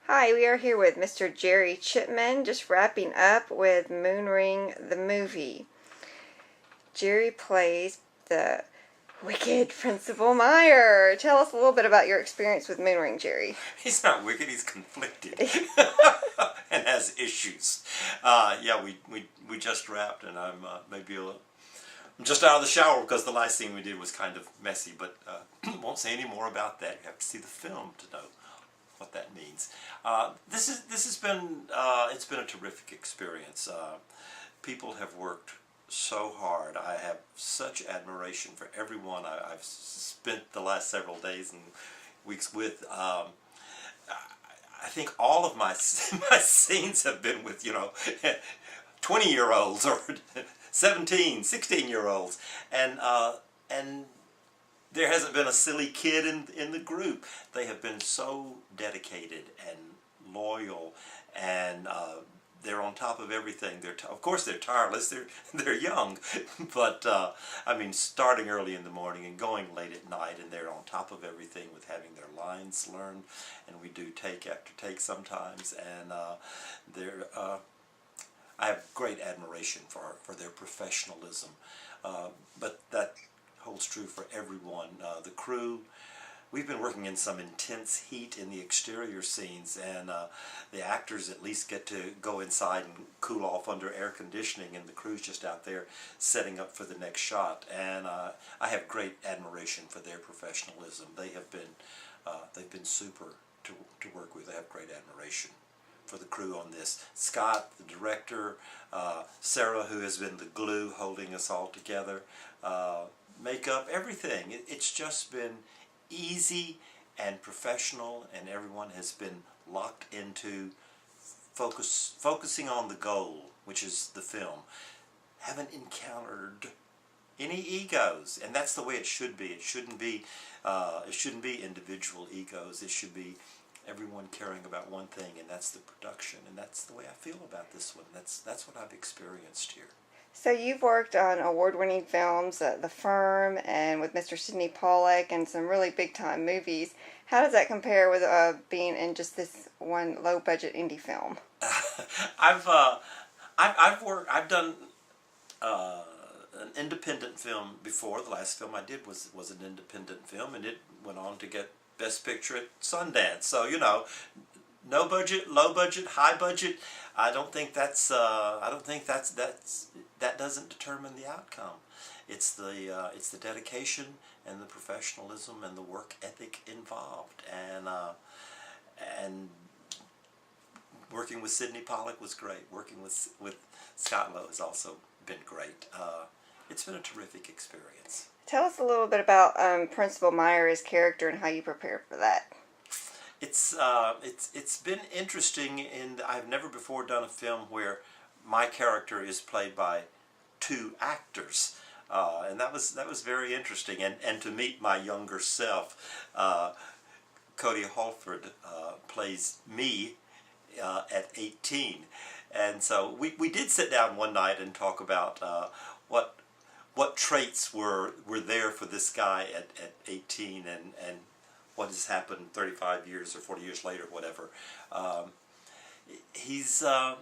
Hi, we are here with Mr. Jerry Chipman, just wrapping up with Moonring the movie. Jerry plays the wicked Principal Meyer. Tell us a little bit about your experience with Moonring, Jerry. He's not wicked, he's conflicted and has issues. Yeah, we just wrapped, and I'm I'm just out of the shower because the last thing we did was kind of messy, but won't say any more about that. You have to see the film to know what that means. This has been it's been a terrific experience. People have worked so hard. I have such admiration for everyone I've spent the last several days and weeks with. I think all of my my scenes have been with 20-year-olds or 17, 16-year-olds, and there hasn't been a silly kid in the group. They have been so dedicated and loyal, and they're on top of everything. Of course they're tireless. They're young, but I mean, starting early in the morning and going late at night, and they're on top of everything with having their lines learned. And we do take after take sometimes, and I have great admiration for their professionalism. But that holds true for everyone. The crew, we've been working in some intense heat in the exterior scenes, and the actors at least get to go inside and cool off under air conditioning, and the crew's just out there setting up for the next shot. And I have great admiration for their professionalism. They've been super to work with. I have great admiration for the crew on this. Scott, the director, Sarah, who has been the glue holding us all together, makeup, everything. It's just been easy and professional, and everyone has been locked into focusing on the goal, which is the film. Haven't encountered any egos, and that's the way it should be. It shouldn't be individual egos. It should be everyone caring about one thing, and that's the production. And that's the way I feel about this one. That's what I've experienced here. So you've worked on award-winning films, The Firm, and with Mr. Sidney Pollack, and some really big-time movies. How does that compare with being in just this one low-budget indie film? I've done an independent film before. The last film I did was an independent film, and it went on to get Best Picture at Sundance. So no budget, low budget, high budget. I don't think that doesn't determine the outcome. It's the dedication and the professionalism and the work ethic involved, and working with Sidney Pollack was great. Working with Scott Lowe has also been great. It's been a terrific experience. Tell us a little bit about Principal Meyer's character and how you prepared for that. It's been interesting. I've never before done a film where my character is played by two actors, and that was very interesting. And to meet my younger self, Cody Halford plays me at 18, and so we did sit down one night and talk about what traits were there for this guy at 18, and what has happened 35 years or 40 years later, whatever. He's a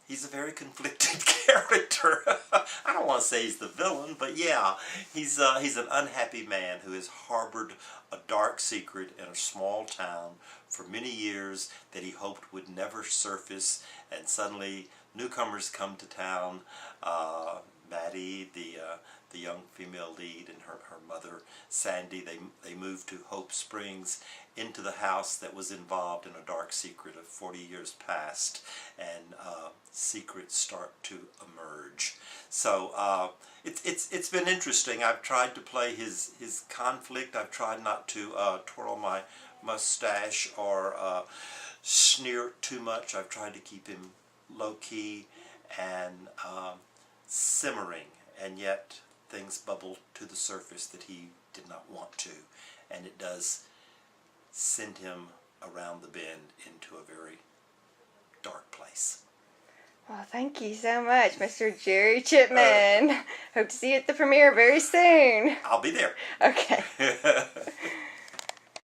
very conflicted character. I don't want to say he's the villain, but yeah, he's an unhappy man who has harbored a dark secret in a small town for many years that he hoped would never surface, and suddenly newcomers come to town. Maddie, the young female lead, and her mother Sandy, they moved to Hope Springs, into the house that was involved in a dark secret of 40 years past, and secrets start to emerge. So it's been interesting. I've tried to play his conflict. I've tried not to twirl my mustache or sneer too much. I've tried to keep him low-key and simmering, and yet things bubble to the surface that he did not want to, and it does send him around the bend into a very dark place. Well, thank you so much, Mr. Jerry Chipman. Hope to see you at the premiere very soon. I'll be there. Okay.